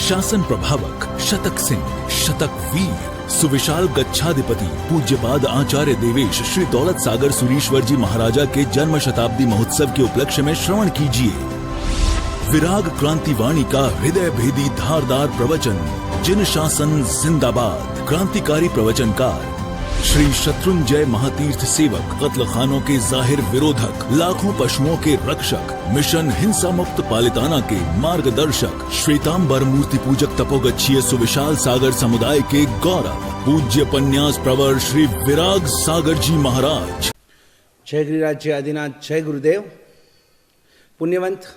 शासन प्रभावक शतक सिंह, शतक वीर, सुविशाल गच्छाधिपति पूज्यपाद आचार्य देवेश श्री दौलत सागर सुरीश्वर जी महाराजा के जन्म शताब्दी महोत्सव के उपलक्ष्य में श्रवण कीजिए विराग क्रांति वाणी का हृदय भेदी धारदार प्रवचन। जिन शासन जिंदाबाद। क्रांतिकारी प्रवचनकार श्री शत्रुंजय महातीर्थ सेवक, कत्ल खानों के जाहिर विरोधक, लाखों पशुओं के रक्षक, मिशन हिंसा मुक्त पालिताना के मार्गदर्शक, श्वेतांबर मूर्ति पूजक तपोगच्छीय सुविशाल सागर समुदाय के गौरव, पूज्य पन्यास प्रवर श्री विराग सागर जी महाराज। जय गिरिराज, जय आदिनाथ, जय गुरुदेव। पुण्यवंत,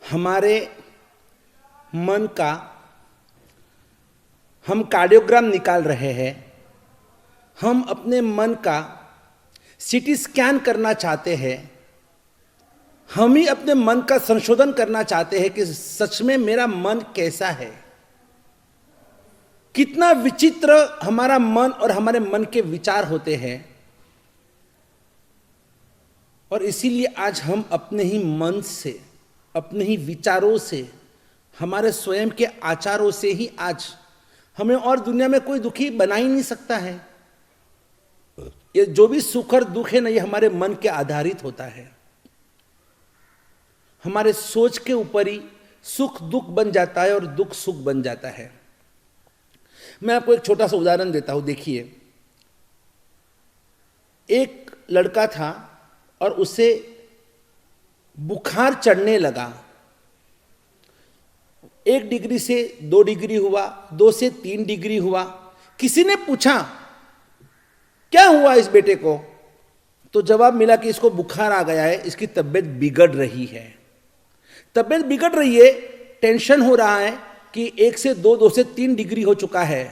हमारे मन का हम कार्डियोग्राम निकाल रहे हैं। हम अपने मन का सीटी स्कैन करना चाहते हैं। हम ही अपने मन का संशोधन करना चाहते हैं कि सच में मेरा मन कैसा है। कितना विचित्र हमारा मन और हमारे मन के विचार होते हैं। और इसीलिए आज हम अपने ही मन से, अपने ही विचारों से, हमारे स्वयं के आचारों से ही आज हमें और दुनिया में कोई दुखी बना ही नहीं सकता है। ये जो भी सुख और दुख है ना, ये हमारे मन के आधारित होता है। हमारे सोच के ऊपर ही सुख दुख बन जाता है और दुख सुख बन जाता है। मैं आपको एक छोटा सा उदाहरण देता हूं। देखिए, एक लड़का था और उसे बुखार चढ़ने लगा। 1 डिग्री से 2 डिग्री हुआ, 2 से 3 डिग्री हुआ। किसी ने पूछा क्या हुआ इस बेटे को, तो जवाब मिला कि इसको बुखार आ गया है, इसकी तबीयत बिगड़ रही है। तबीयत बिगड़ रही है, टेंशन हो रहा है कि 1 से 2, 2 से 3 डिग्री हो चुका है।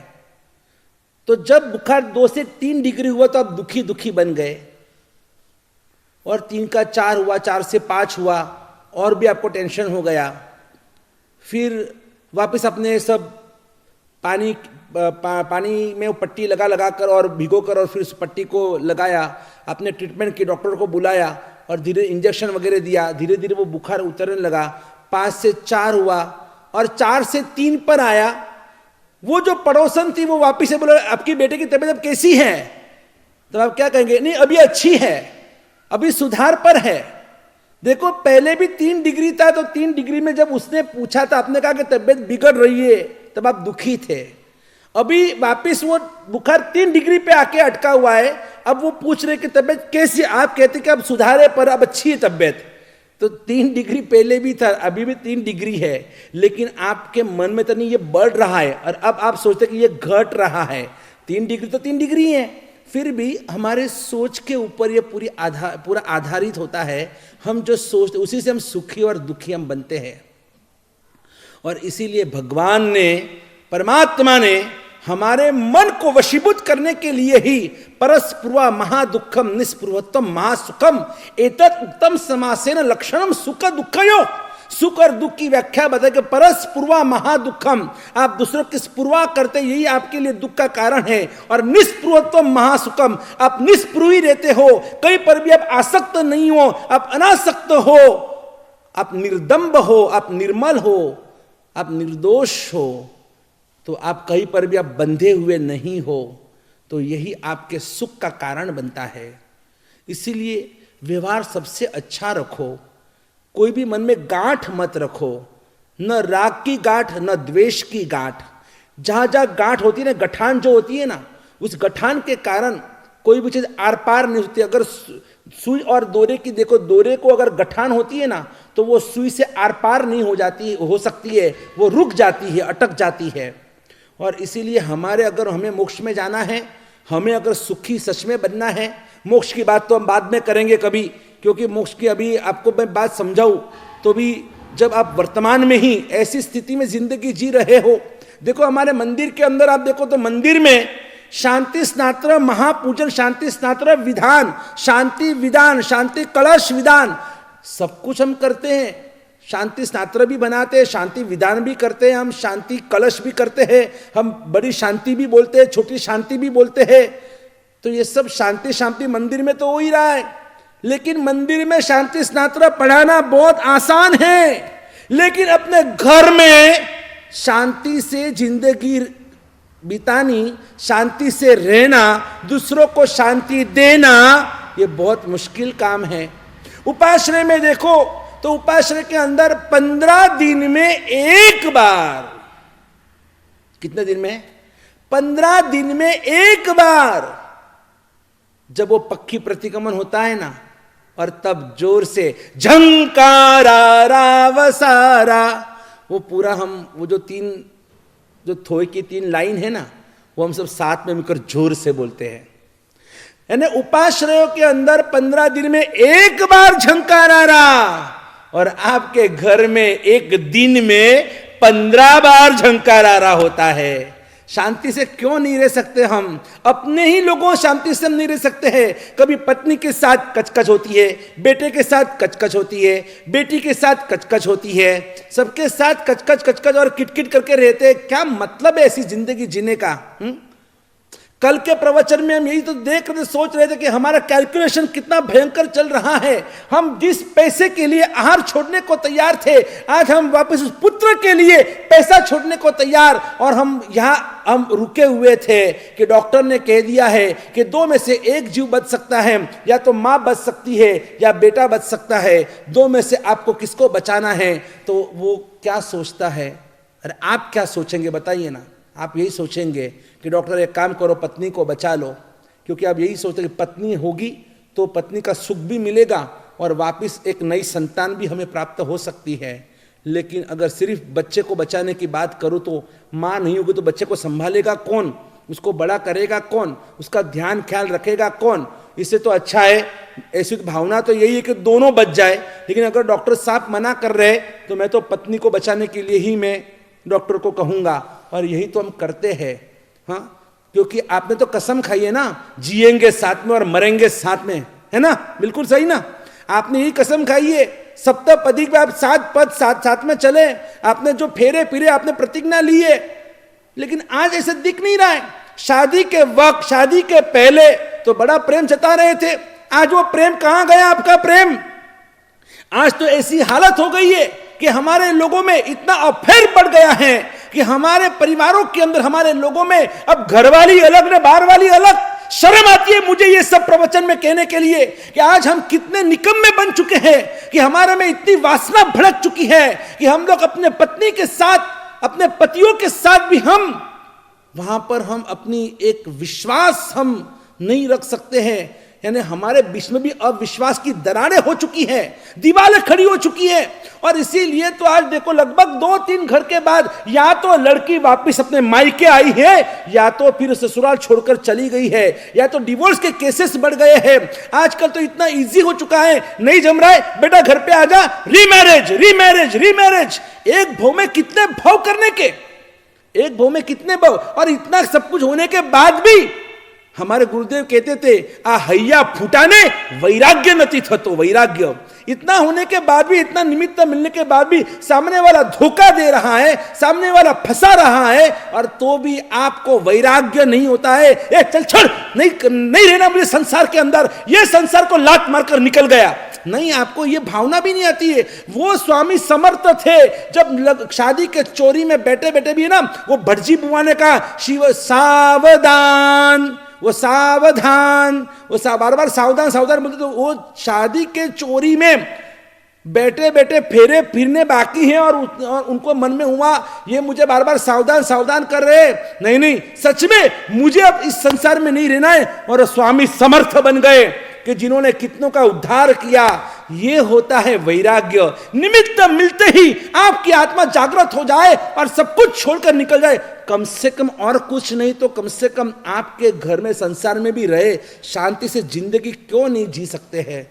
तो जब बुखार 2 से 3 डिग्री हुआ तो आप दुखी दुखी बन गए, और 3 का 4 हुआ, 4 से 5 हुआ, और भी आपको टेंशन हो गया। फिर वापस अपने सब पानी में पट्टी लगा कर और भिगो कर और फिर उस पट्टी को लगाया, अपने ट्रीटमेंट के डॉक्टर को बुलाया और धीरे इंजेक्शन वगैरह दिया। धीरे धीरे वो बुखार उतरने लगा। 5 से 4 हुआ और 4 से 3 पर आया। वो जो पड़ोसन थी वो वापिस से बोला, आपकी बेटे की तबीयत अब कैसी है? तो आप क्या कहेंगे? नहीं, अभी अच्छी है, अभी सुधार पर है। देखो, पहले भी 3 डिग्री था, तो 3 डिग्री में जब उसने पूछा था, आपने कहा कि तबीयत बिगड़ रही है, तब आप दुखी थे। अभी वापिस वो बुखार 3 डिग्री पे आके अटका हुआ है। अब वो पूछ रहे कि तबीयत कैसी? आप कहते कि अब सुधारे पर अब अच्छी है तबीयत। तो 3 डिग्री पहले भी था, अभी भी 3 डिग्री है, लेकिन आपके मन में तो नहीं, ये बढ़ रहा है। और अब आप सोचते कि ये घट रहा है। 3 डिग्री तो 3 डिग्री है। फिर भी हमारे सोच के ऊपर ये पूरा आधारित होता है। हम जो सोचते उसी से हम सुखी और दुखी हम बनते हैं। और इसीलिए भगवान ने, परमात्मा ने हमारे मन को वशीभूत करने के लिए ही परस्पुर्वा महादुखम निस्पृहत्वम महासुखम एतत् उत्तम समासेन लक्षणम सुख दुखयो। सुख और दुख की व्याख्या बताए कि परस्पुर्वा महादुखम, आप दूसरों की स्पुर्वा करते, यही आपके लिए दुख का कारण है। और निस्पृहत्वम महासुखम, आप निस्पृही रहते हो, कहीं पर भी आप आसक्त नहीं हो, आप अनासक्त हो, आप निर्दम्ब हो, आप निर्मल हो, आप निर्दोष हो, तो आप कहीं पर भी आप बंधे हुए नहीं हो। तो यही आपके सुख का कारण बनता है। इसीलिए व्यवहार सबसे अच्छा रखो। कोई भी मन में गांठ मत रखो, न राग की गांठ, न द्वेष की गांठ। जहां जहां गांठ होती है ना, गठान जो होती है ना, उस गठान के कारण कोई भी चीज आर पार नहीं होती। अगर सुई और डोरे की देखो, डोरे को अगर गठान होती है ना, तो वो सुई से आर पार नहीं हो सकती है, वो रुक जाती है, अटक जाती है। और इसीलिए हमें मोक्ष में जाना है, हमें अगर सुखी सच में बनना है, मोक्ष की बात तो हम बाद में करेंगे कभी, क्योंकि मोक्ष की अभी आपको मैं बात समझाऊं तो भी, जब आप वर्तमान में ही ऐसी स्थिति में जिंदगी जी रहे हो। देखो, हमारे मंदिर के अंदर आप देखो तो मंदिर में शांति स्नात्र महापूजन, शांति स्नात्र विधान, शांति विधान, शांति कलश विधान, सब कुछ हम करते हैं। शांति स्नात्र भी बनाते हैं, शांति विधान भी करते हैं, हम शांति कलश भी करते हैं, हम बड़ी शांति भी बोलते हैं, छोटी शांति भी बोलते हैं। तो ये सब शांति शांति मंदिर में तो हो ही रहा है। लेकिन मंदिर में शांति स्नात्र पढ़ाना बहुत आसान है, लेकिन अपने घर में शांति से जिंदगी बितानी, शांति से रहना, दूसरों को शांति देना, ये बहुत मुश्किल काम है। उपाश्रय में देखो तो उपाश्रय के अंदर 15 दिन में एक बार, कितने दिन में? 15 दिन में एक बार जब वो पक्षी प्रतिगमन होता है ना, और तब जोर से झंकारा रावसारा, वो पूरा हम वो जो थोई की 3 लाइन है ना, वो हम सब साथ में मिलकर जोर से बोलते हैं। यानी उपाश्रयों के अंदर 15 दिन में एक बार झंकारा रा, और आपके घर में एक दिन में 15 बार झंकारा रा होता है। शांति से क्यों नहीं रह सकते हम? अपने ही लोगों शांति से हम नहीं रह सकते हैं। कभी पत्नी के साथ कचकच होती है, बेटे के साथ कचकच होती है, बेटी के साथ कचकच होती है, सबके साथ कचकच कचकच और किटकिट करके रहते हैं। क्या मतलब है ऐसी जिंदगी जीने का? कल के प्रवचन में हम यही तो देख रहे, सोच रहे थे कि हमारा कैलकुलेशन कितना भयंकर चल रहा है। हम जिस पैसे के लिए आहार छोड़ने को तैयार थे, आज हम वापस उस पुत्र के लिए पैसा छोड़ने को तैयार, और हम रुके हुए थे कि डॉक्टर ने कह दिया है कि 2 में से 1 जीव बच सकता है, या तो मां बच सकती है या बेटा बच सकता है, 2 में से आपको किसको बचाना है? तो वो क्या सोचता है? अरे आप क्या सोचेंगे बताइए ना? आप यही सोचेंगे कि डॉक्टर एक काम करो, पत्नी को बचा लो, क्योंकि आप यही सोचते कि पत्नी होगी तो पत्नी का सुख भी मिलेगा और वापस एक नई संतान भी हमें प्राप्त हो सकती है। लेकिन अगर सिर्फ बच्चे को बचाने की बात करूं तो माँ नहीं होगी तो बच्चे को संभालेगा कौन? उसको बड़ा करेगा कौन? उसका ध्यान ख्याल रखेगा कौन? इससे तो अच्छा है, ऐसी भावना तो यही है कि दोनों बच जाए। लेकिन अगर डॉक्टर साहब मना कर रहे तो मैं तो पत्नी को बचाने के लिए ही मैं डॉक्टर को कहूंगा, और यही तो हम करते हैं। हाँ, क्योंकि आपने तो कसम खाई है ना, जिएंगे साथ में और मरेंगे साथ में, है ना? बिल्कुल सही ना? आपने यही कसम खाई है, सप्तपदी में आप 7 पद साथ में चले, आपने जो फेरे फिरे आपने प्रतिज्ञा ली है। लेकिन आज ऐसे दिख नहीं रहा है। शादी के वक्त, शादी के पहले तो बड़ा प्रेम जता रहे थे, आज वो प्रेम कहां गया आपका प्रेम? आज तो ऐसी हालत हो गई है कि हमारे लोगों में इतना अफेयर बढ़ गया है कि हमारे परिवारों के अंदर, हमारे लोगों में अब घरवाली अलग ने बाहर वाली अलग। शर्म आती है मुझे ये सब प्रवचन में कहने के लिए कि आज हम कितने निकम्मे बन चुके हैं, कि हमारे में इतनी वासना भड़क चुकी है कि हम लोग अपने पत्नी के साथ, अपने पतियों के साथ भी हम वहां पर हम अपनी एक विश्वास हम नहीं रख सकते हैं। यानी हमारे बीच में भी अविश्वास की दरारें हो चुकी हैं, दीवारें खड़ी हो चुकी हैं। और इसीलिए तो आज देखो लगभग 2-3 घर के बाद या तो लड़की वापस अपने मायके आई है, या तो फिर ससुराल छोड़कर चली गई है, या तो डिवोर्स के केसेस बढ़ गए हैं। आजकल तो इतना इजी हो चुका है, नहीं जम रहा है बेटा घर पे आजा, रीमैरिज रीमैरिज रीमैरिज। एक भाव में कितने भाव करने के, एक भाव में कितने भाव, और इतना सब कुछ होने के बाद भी हमारे गुरुदेव कहते थे आ हैया फूटाने वैराग्य नती थतो। वैराग्य इतना होने के बाद भी, इतना निमित्त मिलने के बाद भी सामने वाला धोखा दे रहा है, सामने वाला फंसा रहा है, और तो भी आपको वैराग्य नहीं होता है। ए चल छोड़, नहीं रहना मुझे संसार के अंदर, ये संसार को लात मारकर निकल गया। नहीं, आपको ये भावना भी नहीं आती है। वो स्वामी समर्थ थे, जब शादी के चोरी में बैठे बैठे भी है ना, वो भटजी बुआ ने कहा शिव सावधान, वो सावधान, वो बार बार सावधान सावधान बोलते। तो वो शादी के चोरी में बैठे बैठे फेरे फिरने बाकी हैं, और उनको मन में हुआ ये मुझे बार बार सावधान सावधान कर रहे। नहीं नहीं, सच में मुझे अब इस संसार में नहीं रहना है। और स्वामी समर्थ बन गए कि जिन्होंने कितनों का उद्धार किया। ये होता है वैराग्य। निमित्त मिलते ही आपकी आत्मा जागृत हो जाए और सब कुछ छोड़कर निकल जाए। कम से कम और कुछ नहीं तो कम से कम आपके घर में, संसार में भी रहे, शांति से जिंदगी क्यों नहीं जी सकते हैं।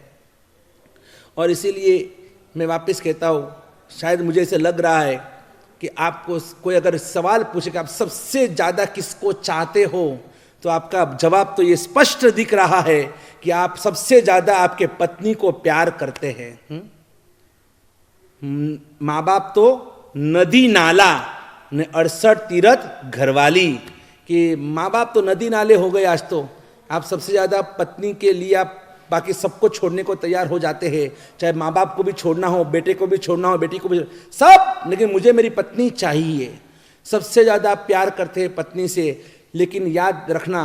और इसीलिए मैं वापस कहता हूं, शायद मुझे ऐसे लग रहा है कि आपको कोई अगर सवाल पूछे कि आप सबसे ज्यादा किसको चाहते हो, तो आपका जवाब तो ये स्पष्ट दिख रहा है कि आप सबसे ज्यादा आपके पत्नी को प्यार करते हैं। माँ बाप तो नदी नाला ने 68 तीर्थ घरवाली, कि माँ बाप तो नदी नाले हो गए। आज तो आप सबसे ज्यादा पत्नी के लिए आप बाकी सबको छोड़ने को तैयार हो जाते हैं, चाहे माँ बाप को भी छोड़ना हो, बेटे को भी छोड़ना हो, बेटी को भी, सब, लेकिन मुझे मेरी पत्नी चाहिए। सबसे ज़्यादा प्यार करते हैं पत्नी से। लेकिन याद रखना,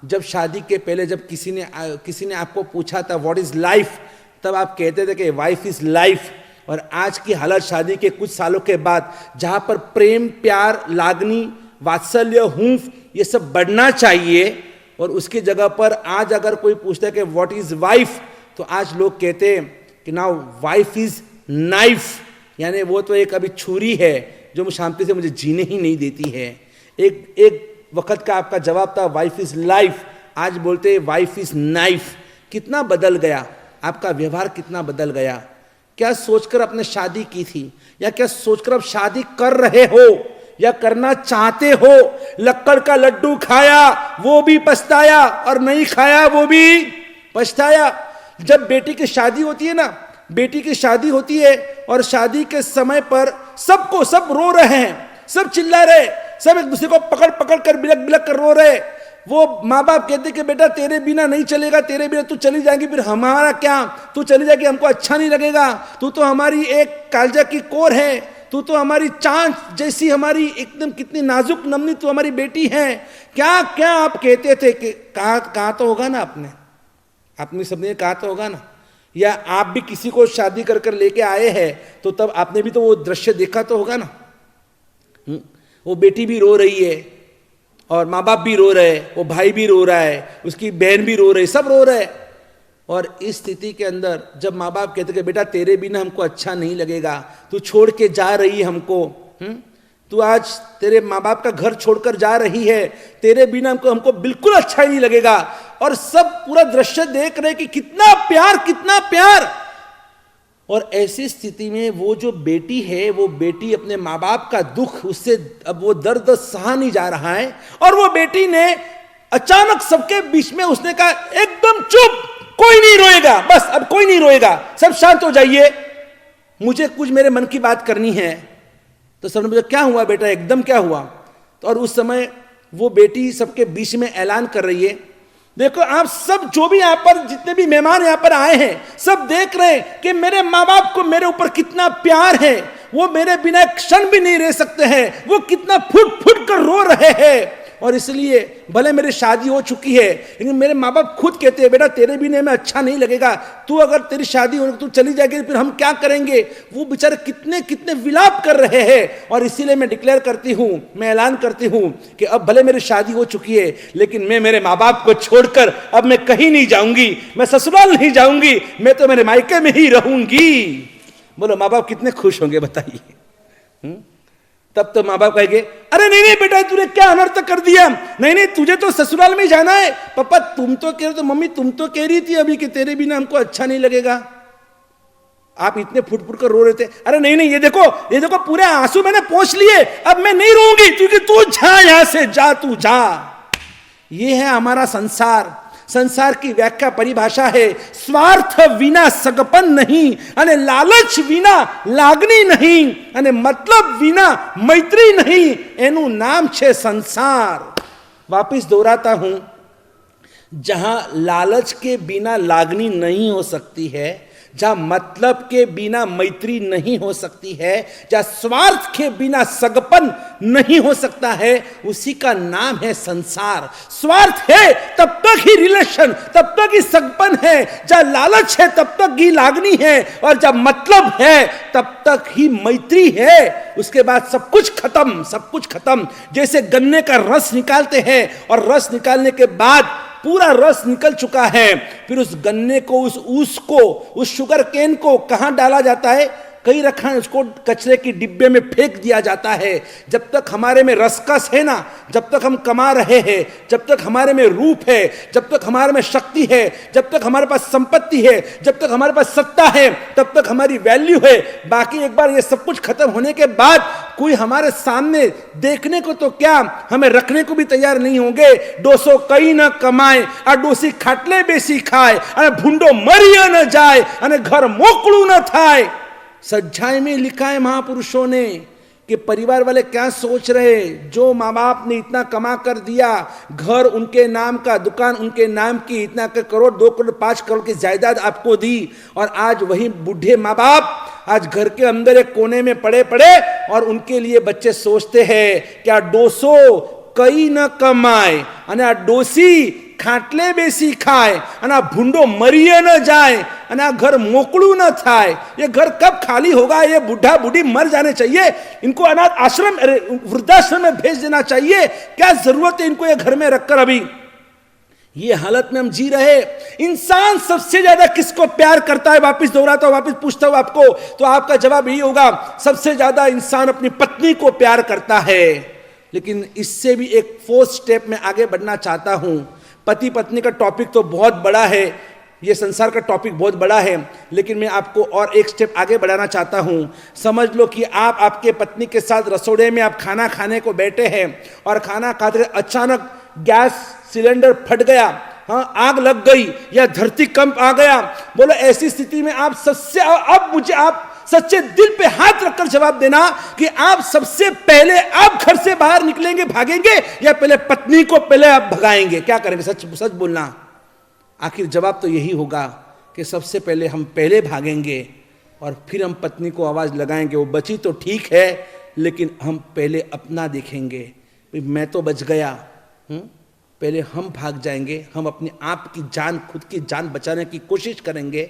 जब शादी के पहले जब किसी ने आपको पूछा था व्हाट इज़ लाइफ, तब आप कहते थे कि वाइफ इज़ लाइफ। और आज की हालत शादी के कुछ सालों के बाद, जहाँ पर प्रेम, प्यार, लागनी, वात्सल्य, हूंफ, ये सब बढ़ना चाहिए, और उसकी जगह पर आज अगर कोई पूछता है कि व्हाट इज वाइफ, तो आज लोग कहते हैं कि नाउ वाइफ इज नाइफ, यानी वो तो एक अभी छुरी है जो शांति से मुझे जीने ही नहीं देती है। एक वक्त का आपका जवाब था वाइफ इज लाइफ, आज बोलते हैं वाइफ इज नाइफ। कितना बदल गया, आपका व्यवहार कितना बदल गया। क्या सोचकर आपने शादी की थी, या क्या सोचकर आप शादी कर रहे हो या करना चाहते हो? लक्कड़ का लड्डू खाया वो भी पछताया, और नहीं खाया वो भी पछताया। जब बेटी की शादी होती है ना, बेटी की शादी होती है और शादी के समय पर सब रो रहे हैं, सब चिल्ला रहे, सब एक दूसरे को पकड़ पकड़ कर बिलक बिलक कर रो रहे। वो माँ बाप कहते कि बेटा तेरे बिना नहीं चलेगा, तेरे बिना तू चली जाएगी, फिर हमारा क्या, तू चली जाएगी हमको अच्छा नहीं लगेगा, तू तो हमारी एक कालजा की कोर है, तू तो हमारी चांद जैसी, हमारी एकदम कितनी नाजुक नमनी तू हमारी बेटी है। क्या क्या आप कहते थे कि कहा तो होगा ना, आपने सबने कहा तो होगा ना। या आप भी किसी को शादी कर कर लेके आए हैं, तो तब आपने भी तो वो दृश्य देखा तो होगा ना। वो बेटी भी रो रही है और माँ बाप भी रो रहे, वो भाई भी रो रहा है, उसकी बहन भी रो रही, सब रो रहे। और इस स्थिति के अंदर जब माँ बाप कहते कि बेटा तेरे बिना हमको अच्छा नहीं लगेगा, तू छोड़ के जा रही है हमको, तू आज तेरे माँ बाप का घर छोड़कर जा रही है, तेरे बिना हमको बिल्कुल अच्छा ही नहीं लगेगा। और सब पूरा दृश्य देख रहे कि कितना प्यार, कितना प्यार। और ऐसी स्थिति में वो जो बेटी है, वो बेटी अपने माँ बाप का दुख, उससे अब वो दर्द सहा नहीं जा रहा है, और वो बेटी ने अचानक सबके बीच में उसने कहा एकदम चुप, कोई नहीं रोएगा, बस अब कोई नहीं रोएगा, सब शांत हो जाइए, मुझे कुछ मेरे मन की बात करनी है। तो सबने पूछा क्या हुआ बेटा, एकदम क्या हुआ? तो और उस समय वो बेटी सबके बीच में ऐलान कर रही है, देखो आप सब जो भी यहाँ पर जितने भी मेहमान यहाँ पर आए हैं, सब देख रहे हैं कि मेरे माँ बाप को मेरे ऊपर कितना प्यार है, वो मेरे बिना एक क्षण भी नहीं रह सकते हैं, वो कितना फुट फुट कर रो रहे हैं। और इसलिए भले मेरी शादी हो चुकी है, लेकिन मेरे माँ बाप खुद कहते हैं बेटा तेरे बिना में अच्छा नहीं लगेगा, तू अगर तेरी शादी हो तू चली जाएगी फिर हम क्या करेंगे। वो बेचारे कितने कितने विलाप कर रहे हैं। और इसीलिए मैं डिक्लेयर करती हूँ, मैं ऐलान करती हूँ कि अब भले मेरी शादी हो चुकी है, लेकिन मैं मेरे माँ बाप को छोड़कर अब मैं कहीं नहीं जाऊंगी, मैं ससुराल नहीं जाऊंगी, मैं तो मेरे मायके में ही रहूंगी। बोलो माँ बाप कितने खुश होंगे बताइए। तब तो माँ बाप कहेंगे अरे नहीं नहीं बेटा तूने क्या अनर्थ कर दिया, नहीं नहीं तुझे तो ससुराल में जाना है। पापा तुम तो कह रहे, तो मम्मी तुम तो कह रही थी अभी कि तेरे बिना हमको अच्छा नहीं लगेगा, आप इतने फुट फुट कर रो रहे थे। अरे नहीं नहीं ये देखो पूरे आंसू मैंने पोंछ लिए, अब मैं नहीं रोऊंगी, क्योंकि तू जा यहां से, जा तू जा। ये है हमारा संसार। संसार की व्याख्या परिभाषा है स्वार्थ विना सगपन नहीं, अने लालच विना लागनी नहीं, अने मतलब विना मैत्री नहीं, एनु नाम छे संसार। वापिस दोहराता हूं, जहां लालच के बिना लागनी नहीं हो सकती है, जहां मतलब के बिना मैत्री नहीं हो सकती है, जहां स्वार्थ के बिना सगपन नहीं हो सकता है, उसी का नाम है संसार। स्वार्थ है तब तक ही रिलेशन, तब तक ही सगपन है, जहां लालच है तब तक ही लागनी है, और जब मतलब है तब तक ही मैत्री है। उसके बाद सब कुछ खत्म, सब कुछ खत्म। जैसे गन्ने का रस निकालते हैं और रस निकालने के बाद पूरा रस निकल चुका है, फिर उस गन्ने को, उस ऊस को, उस शुगर केन को कहां डाला जाता है? कहीं रखा है, उसको कचरे की डिब्बे में फेंक दिया जाता है। जब तक हमारे में रसकस है ना, जब तक हम कमा रहे हैं, जब तक हमारे में रूप है, जब तक हमारे में शक्ति है, जब तक हमारे पास संपत्ति है, जब तक हमारे पास सत्ता है, तब तक हमारी वैल्यू है। बाकी एक बार ये सब कुछ खत्म होने के बाद कोई हमारे सामने देखने को तो क्या, हमें रखने को भी तैयार नहीं होंगे। डोसो कई न कमाए और डोसी खाटले बेसी खाए, अने भूंडो मरिया न जाए, अने घर मोकलू न थाय। सज्जाई में लिखा है महापुरुषों ने कि परिवार वाले क्या सोच रहे। जो माँ बाप ने इतना कमा कर दिया, घर उनके नाम का, दुकान उनके नाम की, इतना करोड़, 2 करोड़, 5 करोड़ की जायदाद आपको दी, और आज वही बूढ़े माँ बाप आज घर के अंदर एक कोने में पड़े पड़े, और उनके लिए बच्चे सोचते हैं क्या डोसो कई न कमाए અને આ ડોસી ખાટલે બેસી ખાય અને આ ભૂંડો મરીએ ન જાય અને આ घर મોકળું ન થાય। ये घर कब खाली होगा? ये बूढ़ा बूढ़ी मर जाने चाहिए, इनको अनाथ आश्रम, वृद्धाश्रम में भेज देना चाहिए। क्या जरूरत है इनको ये घर में रखकर? अभी ये हालत में हम जी रहे। इंसान सबसे ज्यादा किसको प्यार करता है? वापिस दोहराता हूं, वापिस पूछता हूं आपको, तो आपका जवाब यही होगा, सबसे ज्यादा इंसान अपनी पत्नी को प्यार करता है। लेकिन इससे भी एक 4th स्टेप में आगे बढ़ना चाहता हूं। पति पत्नी का टॉपिक तो बहुत बड़ा है, ये संसार का टॉपिक बहुत बड़ा है, लेकिन मैं आपको और एक स्टेप आगे बढ़ाना चाहता हूं। समझ लो कि आप आपके पत्नी के साथ रसोड़े में आप खाना खाने को बैठे हैं, और खाना खाते अचानक गैस सिलेंडर फट गया, हाँ, आग लग गई, या धरती कंप आ गया। बोलो ऐसी स्थिति में आप सबसे, अब मुझे आप सच्चे दिल पे हाथ रखकर जवाब देना कि आप सबसे पहले आप घर से बाहर निकलेंगे, भागेंगे, या पहले पत्नी को पहले आप भगाएंगे? क्या करेंगे? सच सच बोलना। आखिर जवाब तो यही होगा कि सबसे पहले हम पहले भागेंगे, और फिर हम पत्नी को आवाज लगाएंगे। वो बची तो ठीक है, लेकिन हम पहले अपना देखेंगे, मैं तो बच गया। पहले हम भाग जाएंगे, हम अपने आप की जान, खुद की जान बचाने की कोशिश करेंगे,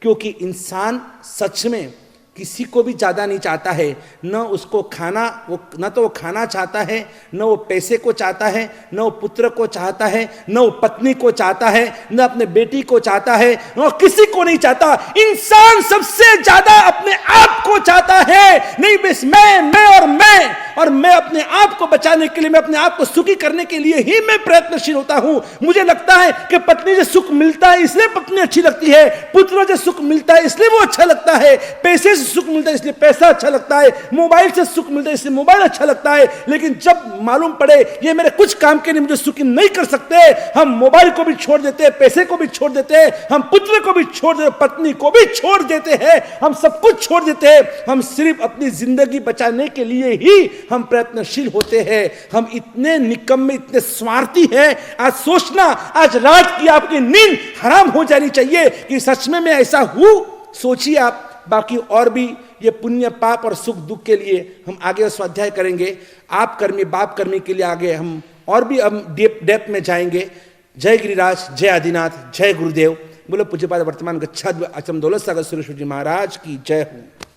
क्योंकि इंसान सच में किसी को भी ज्यादा नहीं चाहता है। न उसको खाना, वो न तो वो खाना चाहता है, न वो पैसे को चाहता है, न वो पुत्र को चाहता है, न वो पत्नी को चाहता है, न अपने बेटी को चाहता है, न किसी को नहीं चाहता। इंसान सबसे ज्यादा अपने आप को चाहता है। नहीं बस मैं और मैं अपने आप को बचाने के लिए, मैं अपने आप को सुखी करने के लिए ही मैं प्रयत्नशील होता हूं। मुझे लगता है कि पत्नी से सुख मिलता है इसलिए पत्नी अच्छी लगती है, पुत्र से सुख मिलता है इसलिए वो अच्छा लगता है, पैसे से सुख मिलता है इसलिए पैसा अच्छा लगता है, मोबाइल से सुख मिलता है इसलिए मोबाइल अच्छा लगता है। लेकिन जब मालूम पड़े ये मेरे कुछ काम के लिए मुझे सुखी नहीं कर सकते, हम मोबाइल को भी छोड़ देते हैं, पैसे को भी छोड़ देते हैं, हम पुत्र को भी छोड़ देते, पत्नी को भी छोड़ देते हैं, हम सब कुछ छोड़ देते हैं। हम सिर्फ अपनी जिंदगी बचाने के लिए ही हम प्रयत्नशील होते हैं। हम इतने निकम्मे, इतने स्वार्थी हैं। आज सोचना, आज रात की आपकी नींद हराम हो जानी चाहिए कि सच में मैं ऐसा हूं। सोचिए आप। बाकी और भी ये पुण्य, पाप और सुख दुख के लिए हम आगे स्वाध्याय करेंगे। आप कर्मी, बाप कर्मी के लिए आगे हम और भी हम डेप्थ में जाएंगे। जय गिरिराज, जय आदिनाथ, जय गुरुदेव। बोलो पूज्यपाद वर्तमान गच्छाद आश्रम दौलत सागर सुरेश्वर जी महाराज की जय हो।